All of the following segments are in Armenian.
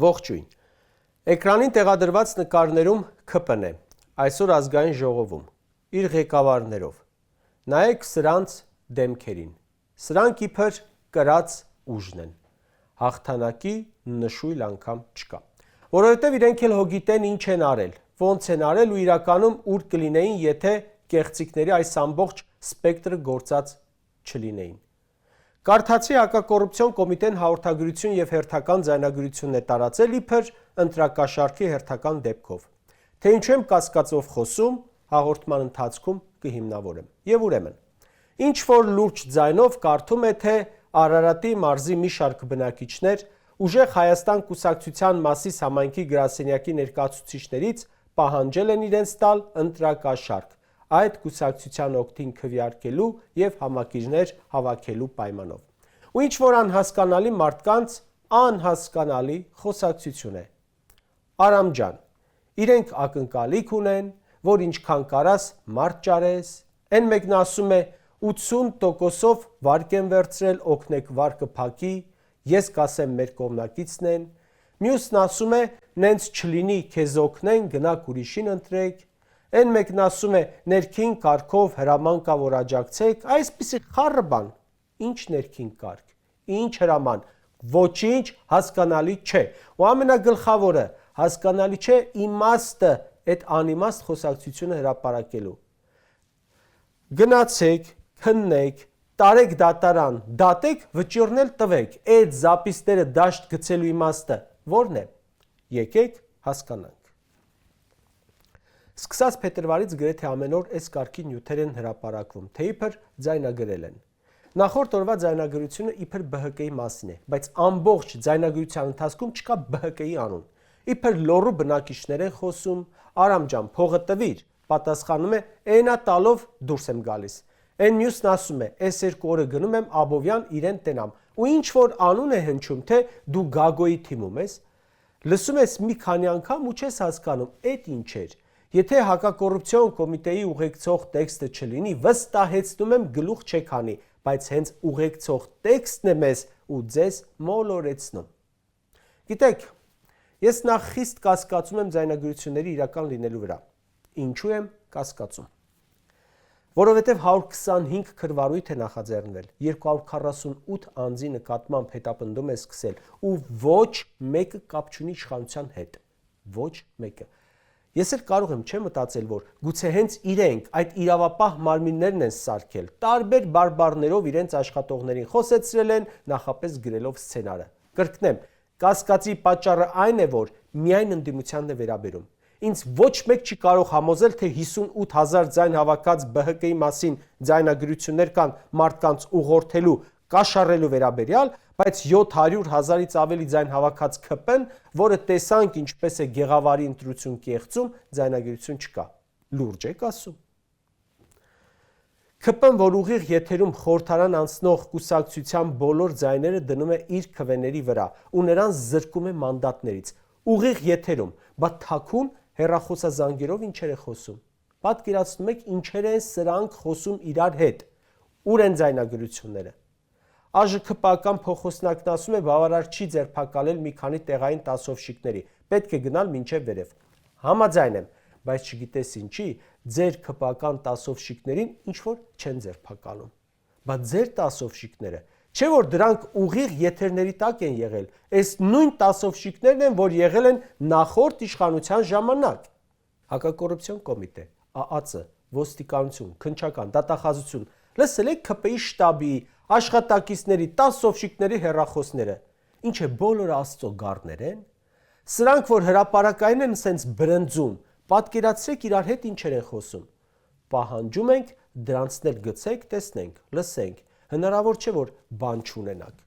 Ողջույն։ Էկրանին տեղադրված նկարներում ԿՊՆ է, այսօր ազգային ժողովում, իր ղեկավարներով։ Նայեք սրանց դեմքերին, սրանք իբր կրած ուժն են, հաղթանակի նշույլ անգամ չկա, որովհետև իրենք էլ հոգիտեն ինչ են արել, ոնց են արել ու իրականում ուր կլինեին, եթե կեղծիքների այս ամբողջ սպեկտրը գործած չլինեին։ Կարդացի հակակոռուպցիոն կոմիտեն հաղորդագրություն եւ հերթական ձայնագրություն է տարածել իբր ընտրակաշառքի հերթական դեպքով։ Թե ինչու եմ կասկածով խոսում, հաղորդման ընթացքում կհիմնավորեմ։ Եվ ուրեմն, ինչ որ լուրջ ձայնով կարդում է, թե Արարատի մարզի մի շարք բնակիչներ ուժեղ Հայաստան կուսակցության Մասիս համայնքի գրասենյակի ներկայացուցիչներից պահանջել են իրենց տալ ընտրակաշառք այդ կուսակցության օգտին քվեարկելու եւ համակիրներ հավաքելու պայմանով։ Ու ինչ որ անհասկանալի մարդկանց անհասկանալի խոսակցություն է։ Արամ ջան, իրենք ակնկալիք ունեն, որ ինչքան կարաս մարդ ճարես, այն մեկն ասում է 80%-ով վարկ են վերցրել, օգնեք վարկը փակի, ես կասեմ մեր կողմնակիցն են, մյուսն ասում է նենց չլինի, քեզ օգնեն, գնաք ուրիշին ընտրեք, Այն մեկն ասում է ներքին կարգով հրաման կա որ աջակցեք, այսպիսի խառը բան, ինչ ներքին կարգ, ինչ հրաման, ոչինչ հասկանալի չէ, ու ամենագլխավորը հասկանալի չէ իմաստը այդ անիմաստ խոսակցությունը հրապարակելու։ Գնացեք, քննեք, տարեք դատարան, դատեք, վճիռնել տվեք, այդ զապիսները դաշտ գցելու իմաստը որն է։ Եկեք հասկանանք։ Սկսած փետրվարից գրեթե ամեն օր այս կարգի նյութեր են հրապարակվում, թե իբր ձայնագրել են։ Նախորդ օրվա ձայնագրությունը իբր ԲՀԿ-ի մասին է, բայց ամբողջ ձայնագրության ընթացքում չկա ԲՀԿ-ի անուն։ Իբր լոռու բնակիչներ են խոսում, Արամ ջան, փողը տվիր, պատասխանում է, այնա տալով դուրս եմ գալիս։ Այն մյուսն ասում է, այս 2 օրը գնում եմ Աբովյան իրեն տենամ։ Ու ինչ որ անուն է հնչում, թե դու Գագոյի թիմում ես։ Լսում ես մի քանի անգամ ու չես հասկանում, այդ ինչ էր։ Եթե հակակոռուպցիոն կոմիտեի ուղեկցող տեքստը չլինի, վստահեցնում եմ գլուխ չեք հանի, բայց հենց ուղեկցող տեքստն է մեզ ու ձեզ մոլորեցնում։ Գիտեք, ես նախ խիստ կասկածում եմ ձայնագրությունների իրական լինելու վրա։ Ինչու եմ կասկածում։ Որովհետև 125 քրվարույթ է նախաձեռնվել, 248 անձի նկատմամբ հետապնդում է սկսել ու ոչ մեկը կապ չունի իշխանության հետ։ Ոչ մեկը։ Ես էլ կարող եմ չեմ մտածել, որ գուցե հենց իրենք այդ իրավապահ մարմիններն են սարքել, տարբեր բարբառներով իրենց աշխատողներին խոսեցրել են, նախապես գրելով սցենարը։ Կրկնեմ, կասկածի պատճառը այն է, որ միայն ընդդիմությանն է վերաբերում։ Ինձ ոչ մեկ չի կարող համոզել, թե 58,000 ձայն հավաքած ԲՀԿ-ի մասին ձայնագրություններ կան մարդկանց ուղղորդելու, կաշառելու վերաբերյալ, բայց 700,000-ից ավելի ձայն հավաքած ԿՊ-ն, որը տեսանք ինչպես է Գեղավարի ընտրություն կեղծում, ձայնագրություն չկա։ Լուրջ եք ասում։ ԿՊ-ն, որ ուղիղ եթերում խորհրդարան անցնող կուսակցության բոլոր ձայները դնում է իր քվեների վրա ու նրան զրկում է մանդատներից։ Ուղիղ եթերում, բա թաքուն հեռախոսազանգերով ինչեր է խոսում։ Պատկերացնում եք ինչեր են սրանք խոսում իրար հետ։ Ուր են ձայնագրությունները։ ԱԺՔՊ-ական փոխոսնակն ասում է բավարար չի ձերբակալել մի քանի տեղային տասովշիկների, պետք է գնալ մինչև վերև։ Համաձայն եմ, բայց չգիտես ինչի, ձեր ԿՊ-ական տասովշիկներին ինչ որ չեն ձերբակալում։ Բա ձեր տասովշիկները, չէ որ դրանք ուղիղ եթերների տակ են եղել, այս նույն տասովշիկներն են, որ եղել են նախորդ իշխանության ժամանակ։ Հակակոռուպցիոն կոմիտե, ԱԱՑ, ոստիկանություն, քննչական, դատախազություն, լսել եք ԿՊ-ի շտաբի, աշխատակիցների, տասովշիկների հեռախոսները, ինչ է բոլորը Աստծո գառներ են։ Սրանք, որ հրապարակային են սենց բրնձում, պատկերացրեք իրար հետ ինչեր են խոսում։ Պահանջում ենք դրանցն էլ գցեք, տեսնենք, լսենք, հնարավոր չէ, որ բան չունենաք։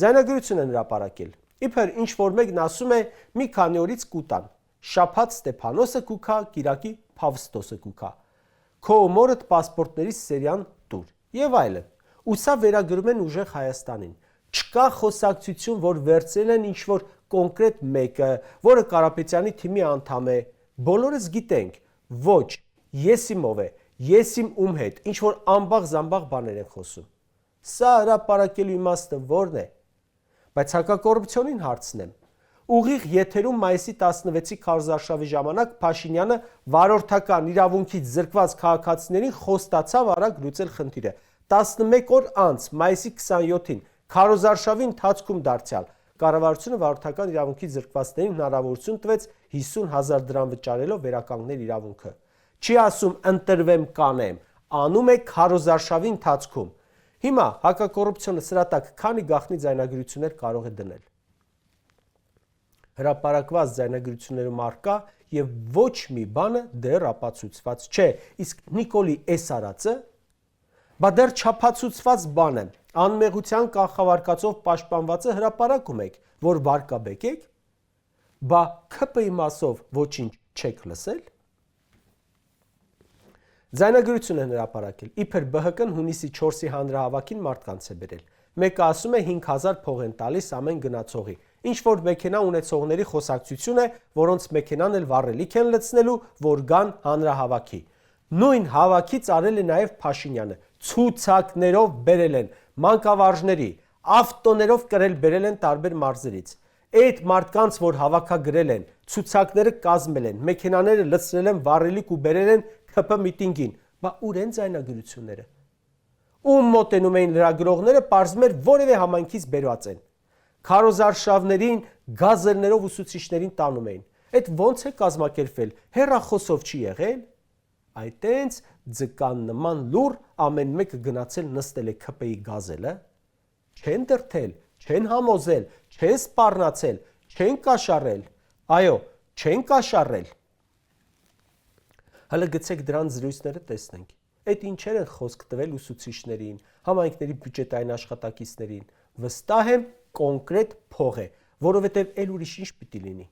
Ձայնագրություն են հրապարակել։ Իբր ինչ որ մեկն ասում է մի քանի օրից կուտան, շաբաթ Ստեփանոսը կուքա, կիրակի Փավստոսը կուքա։ Քո մորդ պասպորտների սերիան տուր եւ այլն։ Ու սա վերագրում են ուժեղ Հայաստանին։ Չկա խոսակցություն, որ վերցրել են ինչ որ կոնկրետ մեկը, որը Կարապետյանի թիմի անդամ է։ Բոլորս գիտենք, ոչ, ես իմով է, ես իմ ում հետ, ինչ որ ամբաղ-զամբաղ բաներ են խոսում։ Սա հրապարակելու իմաստը որն է։ Բայց հակակոռուպցիոնին հարցնեմ։ Ուղիղ եթերում մայիսի 16-ի քարոզարշավի ժամանակ Փաշինյանը վարորդական իրավունքից զրկված քաղաքացիներին խոստացավ արագ լուծել խնդիրը։ 11 օր անց մայիսի 27-ին քարոզարշավի ընթացքում դարձյալ կառավարությունը վարորդական իրավունքից զրկվածներին հնարավորություն տվեց 50,000 դրամ վճարելով վերականգնել իրավունքը։ Չի ասում ընտրվեմ կանեմ, անում է քարոզարշավի ընթացքում։ Հիմա հակակոռուպցիոնը սրա տակ քանի գաղտնի ձայնագրություններ կարող է դնել։ Հրապարակված ձայնագրություններում առկա եւ ոչ մի բանը դեռ ապացուցված չէ, իսկ Նիկոլի էս արածը բա դեռ չափացուցված բան է, անմեղության կանխավարկածով պաշտպանվածը հրապարակում եք, որ վարկաբեկեք, բա ՔՊ-ի մասով ոչինչ չեք լսել։ Ձայնագրություն են հրապարակել, իբր ԲՀԿ-ն հունիսի 4-ի հանրահավաքին մարդկանց է բերել։ Մեկը ասում է 5000 փող են տալիս ամեն գնացողի։ Ինչ որ մեքենա ունեցողների խոսակցություն է, որոնց մեքենան էլ վառելիք են լցնելու, որ գան հանրահավաքի։ Նույն հավաքից արել է նաև Փաշինյանը, ցուցակներով բերել են մանկավարժների, ավտոներով կրել բերել են տարբեր մարզերից։ Այդ մարդկանց, որ հավաքագրել են, ցուցակները կազմել են, մեքենաները լցրել են վառելիք ու բերել են ՔՊ միտինգին, բա ուր են ձայնագրությունները։ Ում մոտենում էին լրագրողները, պարզվում էր որևէ համայնքից բերված են։ Քարոզարշավներին գազերներով ուսուցիչներին տանում էին։ Այդ ո՞նց է կազմակերպվել, հեռախոսով չի եղել։ Այտենց ձկան նման լուր ամեն մեկը գնացել նստել է ՔՊ-ի գազելը, չեն դրթել, չեն համոզել, չեն սպառնացել, չեն կաշառել, այո, չեն կաշառել։ Հələ գցեք դրան զրույցները տեսնենք։ Այդ ինչեր են խոսք տվել ուսուցիչներին, համայնքների բյուջետային աշխատակիցներին։ Վստահ եմ կոնկրետ փող է, որովհետև էլ ուրիշ ինչ պիտի լինի։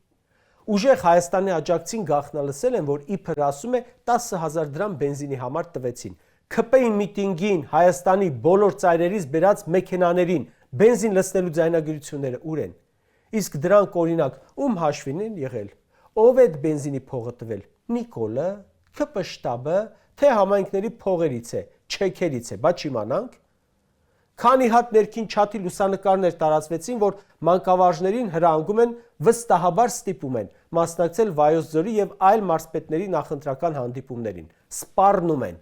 Ուժեղ Հայաստանի աջակցին գաղտնալսել են, որ իբր ասում է 10,000 դրամ բենզինի համար տվեցին։ ՔՊ-ի միտինգին Հայաստանի բոլոր ծայրերից բերած մեքենաներին բենզին լցնելու ձայնագրությունները ուր են։ Իսկ դրանք օրինակ ում հաշվին են եղել։ Ով է այդ բենզինի փողը տվել։ Նիկոլը, ՔՊ շտաբը, թե համայնքների փողերից է, չեքերից է, բա չիմանանք։ Քանի հատ ներքին չաթի լուսանկարներ տարածվեցին, որ մանկավարժներին հրանգում են վստահաբար ստիպում են մասնակցել Վայոց ձորի եւ այլ մարզպետների նախընտրական հանդիպումներին, սպառնում են,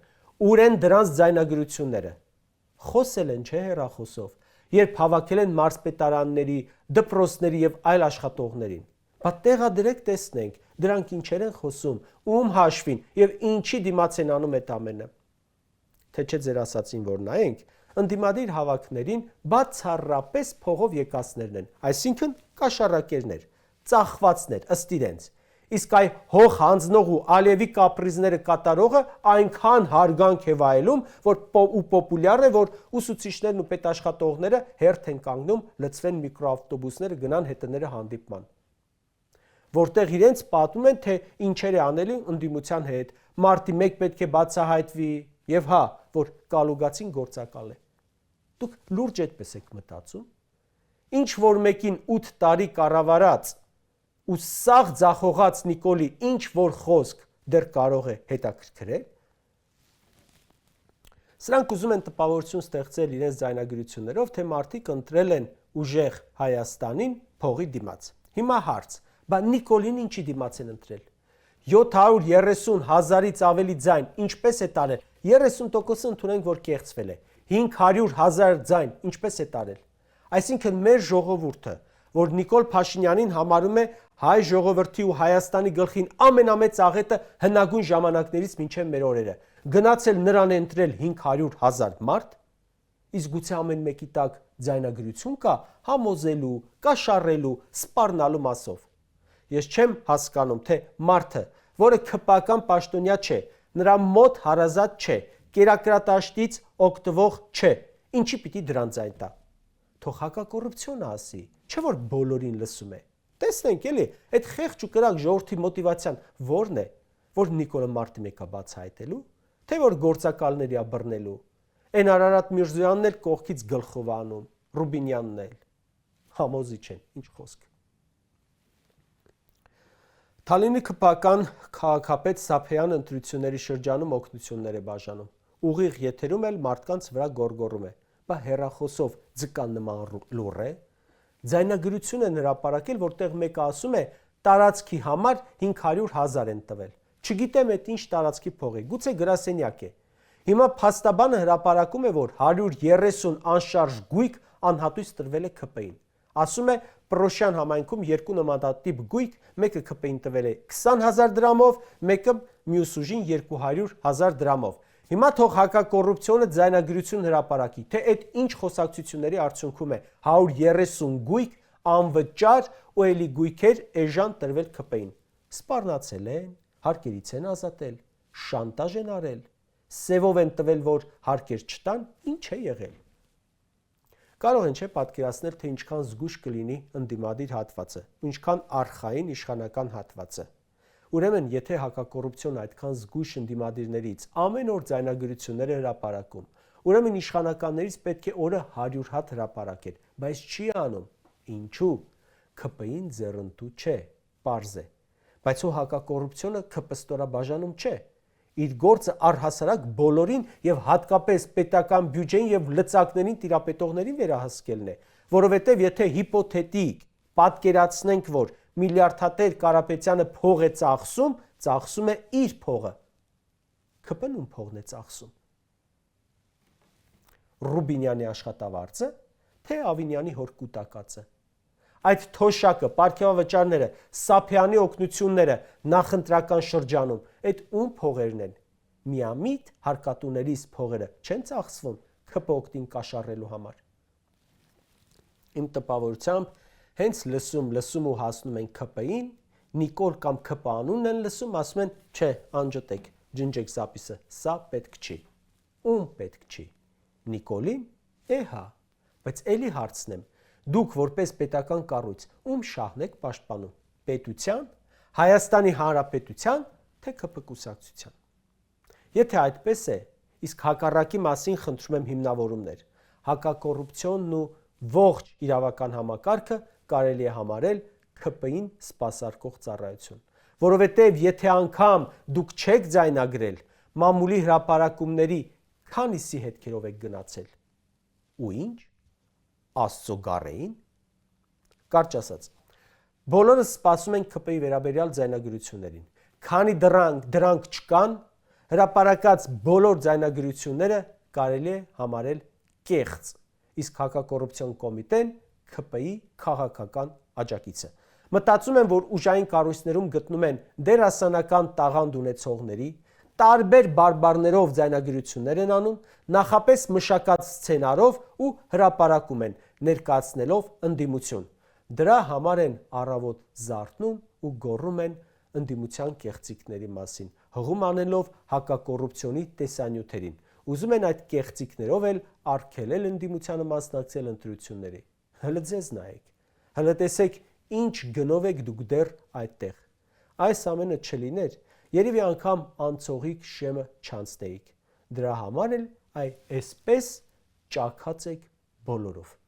ուր են դրանց ձայնագրությունները։ Խոսել են, չէ, հեռախոսով, երբ հավաքել են մարզպետարանների, դպրոցների եւ այլ աշխատողներին։ Բա տեղադրեք տեսնենք, դրանք ինչեր են խոսում, ում հաշվին եւ ինչի դիմաց են անում այդ ամենը։ Թե չէ ձեր ասացին, որ նայենք, ընդդիմադիր հավաքներին բացառապես փողով եկածներն են, այսինքն կաշառակերներ, ծախվածներ ըստ իրենց։ Իսկ այ հող հանձնող ու Ալիևի կապրիզները կատարողը այնքան հարգանք է վայելում, որ պոպուլյար է, որ ուսուցիչներն ու պետաշխատողները հերթ են կանգնում, լցվեն միկրոավտոբուսները, գնան հետները հանդիպման։ Որտեղ իրենց պատմում են, թե ինչեր է անելու ընդդիմության հետ, մարտի 1 պետք է բացահայտվի եւ հա, որ կալուգացին գործակալ է։ Դուք լուրջ այդպես եք մտածում։ Ինչ որ մեկին 8 տարի կառավարած ու սաղ ձախողած Նիկոլի ինչ որ խոսք դեռ կարող է հետաքրքրել։ Սրանք ուզում են տպավորություն ստեղծել իրենց ձայնագրություններով, թե մարդիկ ընտրել են ուժեղ Հայաստանին փողի դիմաց։ Հիմա հարց, բա Նիկոլին ինչի դիմաց են ընտրել։ 730,000-ից ավելի ձայն ինչպես է տարել, 30% ընդունենք, որ կեղծվել է, 500,000 ձայն ինչպես է տարել։ Այսինքն մեր ժողովուրդը, որ Նիկոլ Փաշինյանին համարում է հայ ժողովրդի ու Հայաստանի գլխին ամենամեծ աղետը հնագույն ժամանակներից մինչև մեր օրերը, գնացել նրան է ընտրել 500,000 մարդ, իսկ գուցե ամեն մեկի տակ ձայնագրություն կա համոզելու, կաշառելու, սպառնալու մասով։ Ես չեմ հասկանում, թե մարդը, որը ՔՊ-ական պաշտոնյա չէ, նրա մոտ հարազատ չէ, կերակրատաշտից օգտվող չէ, ինչի պիտի դրան ձայն տա։ Թող հակակոռուպցիոնը ասի, չէ որ բոլորին լսում է։ Տեսնենք էլի, այդ խեղճ ու կրակ ժողովրդի մոտիվացիան ո՞րն է, որ Նիկոլը մարտի 1-ը բացահայտելու, թե որ գործակալների ա բռնելու։ Այն Արարատ Միրզոյանն էլ կողքից գլխով անում, Ռուբինյանն էլ։ Համոզիչ են, ինչ խոսք։ Թալինի ՔՊ-ական քաղաքապետ Սափեյան ընտրությունների շրջանում օգնություններ է բաժանում։ Ուղիղ եթերում էլ մարդկանց վրա գոռգոռում է։ Բա հեռախոսով ձկան նման լուռ է։ Ձայնագրություն են հրապարակել, որտեղ մեկը ասում է տարածքի համար 500,000 են տվել։ Չգիտեմ այդ ինչ տարածքի փող է, գուցե գրասենյակ է։ Հիմա փաստաբանը հրապարակում է, որ 130 անշարժ գույք անհատույց տրվել է ՔՊ-ին։ Ասում է Պրոշյան համայնքում երկու նմանատիպ գույք, մեկը ՔՊ-ին տվել է 20,000 դրամով, մեկը մյուս ուժին 200,000 դրամով։ Հիմա թող հակակոռուպցիոնը ձայնագրություն հրապարակի, թե այդ ինչ խոսակցությունների արդյունքում է 130 գույք անվճար ու էլի գույքեր էժան տրվել ՔՊ-ին։ Սպառնացել են, հարկերից են ազատել, շանտաժ են արել, սևով են տվել, որ հարկեր չտան, ինչ է եղել։ Կարող են չէ պատկերացնել, թե ինչքան զգույշ կլինի ընդդիմադիր հատվածը, ինչքան արխային իշխանական հատվածը։ Ուրեմն, եթե հակակոռուպցիոն այդքան զգույշ ընդդիմադիրներից ամեն օր ձայնագրություններ է հրապարակում, ուրեմն իշխանականներից պետք է օրը 100 հատ հրապարակել, բայց չի անում։ Ինչու՞։ ՔՊ-ին ձեռնտու չէ, պարզ է։ Բայց ու հակակոռուպցիոնը ՔՊ-ստորաբաժանում չէ։ Իր գործը առհասարակ բոլորին եւ հատկապես պետական բյուջեին եւ լծակներին տիրապետողներին վերահսկելն է, որովհետեւ եթե հիպոթետիկ պատկերացնենք, որ միլիարդատեր Կարապետյանը փող է ծախսում է իր փողը, ՔՊ-ն ում փողն է ծախսում։ Ռուբինյանի աշխատավարձը, թե Ավինյանի հոր կուտակածը։ Այդ թոշակը, պարգևավճարները, Սափյանի օգնությունները նախընտրական շրջանում, այդ ում փողերն են։ Միամիտ հարկատուներիս փողերը չեն ծախսվում ՔՊ օգտին կաշառելու համար։ Իմ տպավորությամբ հենց լսում ու հասնում են ՔՊ-ին, Նիկոլ կամ ՔՊ անունն են լսում, ասում են, չէ, անջտեք, ջնջեք զապիսը, սա պետք չի։ Ում պետք չի։ Նիկոլին։ Հա, բայց էլի հարցնեմ, դուք որպես պետական կառույց ում շահն եք պաշտպանում։ Պետության, Հայաստանի Հանրապետության, թե ՔՊ կուսակցության։ Եթե այդպես է, իսկ հակառակի մասին խնդրում եմ հիմնավորումներ։ Հակակոռուպցիոնն ու ողջ իրավական համակարգը կարելի է համարել ՔՊ-ին սպասարկող ծառայություն, որովհետև եթե անգամ դուք չեք ձայնագրել, մամուլի հրապարակումների քանիսի հետքերով եք գնացել։ Ու ինչ։ Աստծո գառեին։ Կարճ ասած, բոլորս սպասում ենք ՔՊ-ի վերաբերյալ ձայնագրություններին։ Քանի դրանք չկան, հրապարակած բոլոր ձայնագրությունները կարելի է համարել կեղծ, իսկ հակակոռուպցիոն կոմիտեն ՔՊ-ի քաղաքական աջակիցը։ Մտածում եմ, որ ուժային կառույցներում գտնում են դերասանական տաղանդ ունեցողների, տարբեր բարբառներով ձայնագրություններ են անում, նախապես մշակած սցենարով ու հրապարակում են, ներկայացնելով ընդդիմություն։ Դրա համար են առավոտ զարթնում ու գոռում են ընդդիմության կեղծիքների մասին, հղում անելով հակակոռուպցիոնի տեսանյութերին։ Ուզում են այդ կեղծիքներով էլ արգելել ընդդիմությանը մասնակցել ընտրությունների։ Հələ ձեզ նայեք։ Հələ տեսեք ինչ գնով եք դուք դեռ այդտեղ։ Այս ամենը չլիներ, երևի անգամ անցողիկ շեմը չանցնեիք։ Դրա համար էլ այսպես ճաքած եք բոլորով։